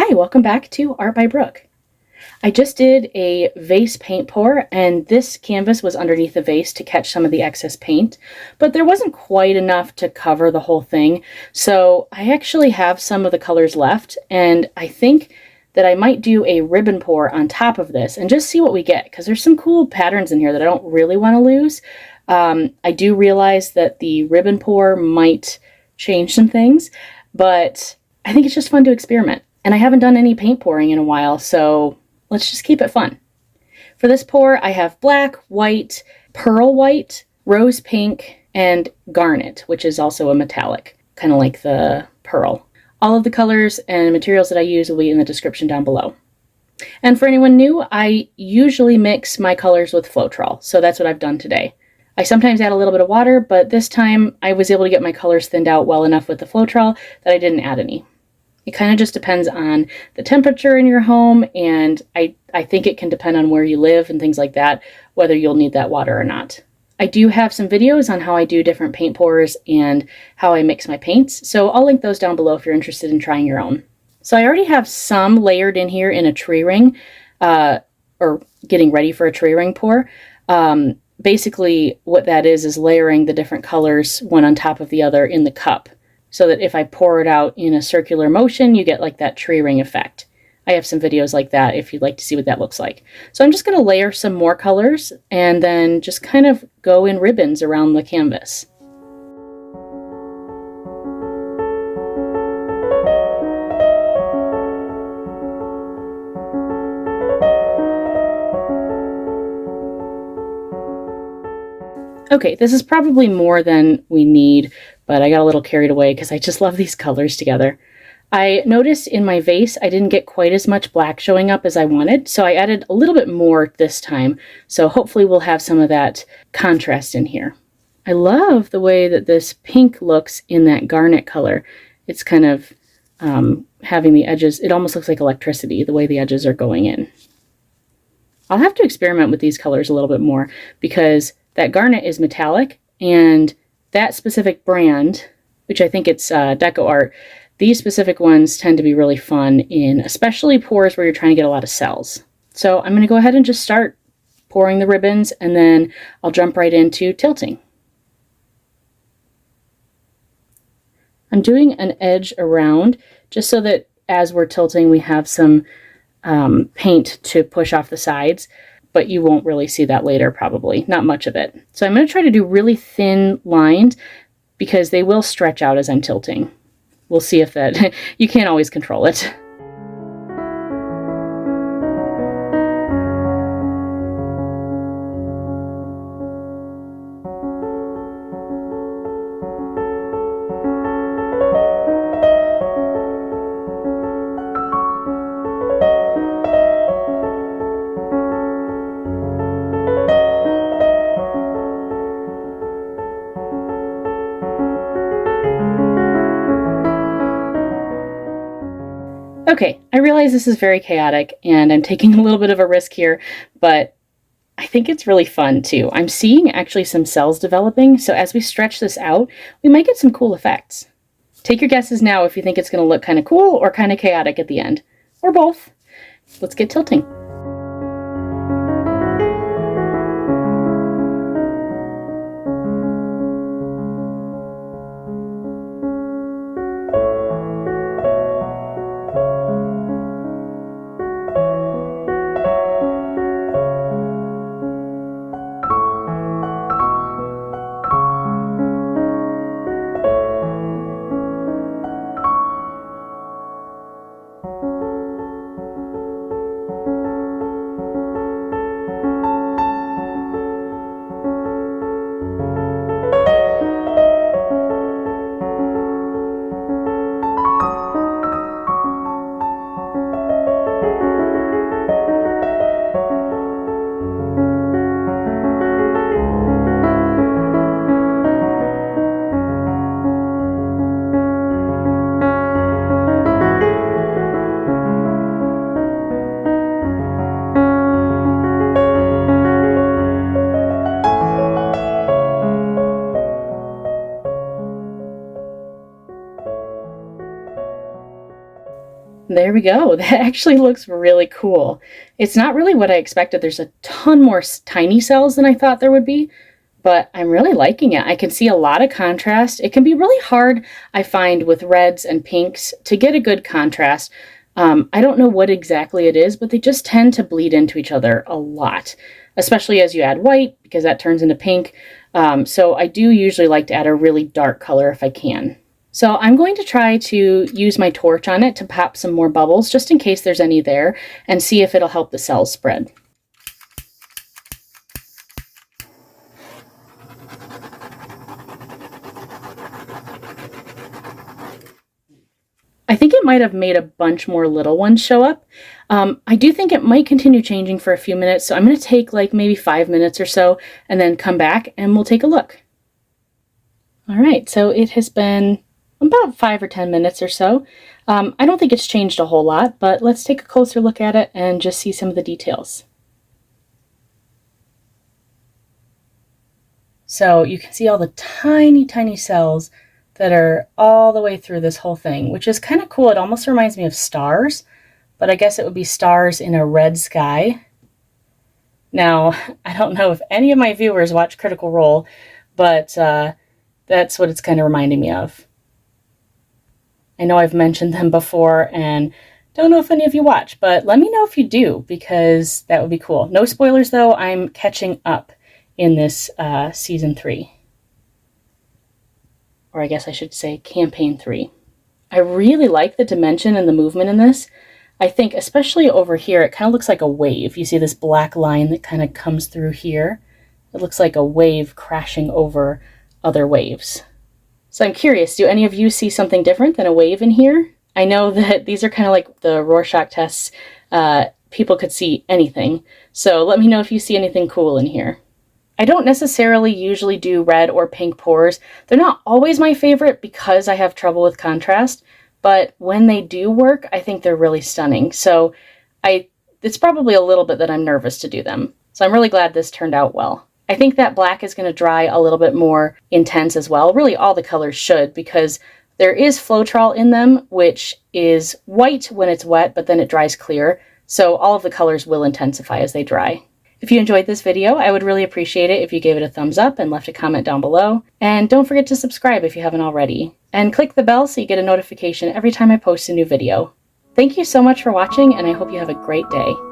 Hi, welcome back to Art by Brooke. I just did a vase paint pour, and this canvas was underneath the vase to catch some of the excess paint, but there wasn't quite enough to cover the whole thing, so I actually have some of the colors left, and I think that I might do a ribbon pour on top of this and just see what we get, because there's some cool patterns in here that I don't really want to lose. I do realize that the ribbon pour might change some things, but I think it's just fun to experiment. And I haven't done any paint pouring in a while, so let's just keep it fun. For this pour, I have black, white, pearl white, rose pink, and garnet, which is also a metallic, kind of like the pearl. All of the colors and materials that I use will be in the description down below. And for anyone new, I usually mix my colors with Floetrol, so that's what I've done today. I sometimes add a little bit of water, but this time I was able to get my colors thinned out well enough with the Floetrol that I didn't add any. It kind of just depends on the temperature in your home, and I think it can depend on where you live and things like that, whether you'll need that water or not. I do have some videos on how I do different paint pours and how I mix my paints, so I'll link those down below if you're interested in trying your own. So I already have some layered in here in a tree ring, or getting ready for a tree ring pour. Basically what that is layering the different colors one on top of the other in the cup, so that if I pour it out in a circular motion, you get like that tree ring effect. I have some videos like that if you'd like to see what that looks like. So I'm just going to layer some more colors and then just kind of go in ribbons around the canvas. Okay, this is probably more than we need, but I got a little carried away because I just love these colors together. I noticed in my vase I didn't get quite as much black showing up as I wanted, so I added a little bit more this time, so hopefully we'll have some of that contrast in here. I love the way that this pink looks in that garnet color. It's kind of having the edges, it almost looks like electricity, the way the edges are going in. I'll have to experiment with these colors a little bit more because that garnet is metallic, and that specific brand, which I think it's Deco Art, these specific ones tend to be really fun in especially pours where you're trying to get a lot of cells. So I'm going to go ahead and just start pouring the ribbons, and then I'll jump right into tilting. I'm doing an edge around just so that as we're tilting we have some paint to push off the sides. But you won't really see that later, probably. Not much of it. So I'm going to try to do really thin lines because they will stretch out as I'm tilting. We'll see if that, you can't always control it. Okay, I realize this is very chaotic and I'm taking a little bit of a risk here, but I think it's really fun too. I'm seeing actually some cells developing, so as we stretch this out, we might get some cool effects. Take your guesses now if you think it's going to look kind of cool or kind of chaotic at the end, or both. Let's get tilting. there we go. That actually looks really cool. It's not really what I expected. There's a ton more tiny cells than I thought there would be, but I'm really liking it. I can see a lot of contrast. It can be really hard, I find, with reds and pinks to get a good contrast. I don't know what exactly it is, but they just tend to bleed into each other a lot, especially as you add white, because that turns into pink. So I do usually like to add a really dark color if I can. So I'm going to try to use my torch on it to pop some more bubbles, just in case there's any there, and see if it'll help the cells spread. I think it might have made a bunch more little ones show up. I do think it might continue changing for a few minutes, so I'm going to take like maybe 5 minutes or so and then come back and we'll take a look. All right, so it has been about 5 or 10 minutes or so. I don't think it's changed a whole lot, but let's take a closer look at it and just see some of the details. So you can see all the tiny, tiny cells that are all the way through this whole thing, which is kind of cool. It almost reminds me of stars, but I guess it would be stars in a red sky. Now, I don't know if any of my viewers watch Critical Role, but that's what it's kind of reminding me of. I know I've mentioned them before and don't know if any of you watch, but let me know if you do, because that would be cool. No spoilers though, I'm catching up in this season 3. Or I guess I should say campaign 3. I really like the dimension and the movement in this. I think especially over here, it kind of looks like a wave. You see this black line that kind of comes through here. It looks like a wave crashing over other waves. So I'm curious, do any of you see something different than a wave in here? I know that these are kind of like the Rorschach tests. People could see anything. So let me know if you see anything cool in here. I don't necessarily usually do red or pink pours. They're not always my favorite because I have trouble with contrast, but when they do work, I think they're really stunning. So it's probably a little bit that I'm nervous to do them. So I'm really glad this turned out well. I think that black is going to dry a little bit more intense as well. Really all the colors should, because there is Floetrol in them, which is white when it's wet, but then it dries clear. So all of the colors will intensify as they dry. If you enjoyed this video, I would really appreciate it if you gave it a thumbs up and left a comment down below. And don't forget to subscribe if you haven't already. And click the bell so you get a notification every time I post a new video. Thank you so much for watching, and I hope you have a great day.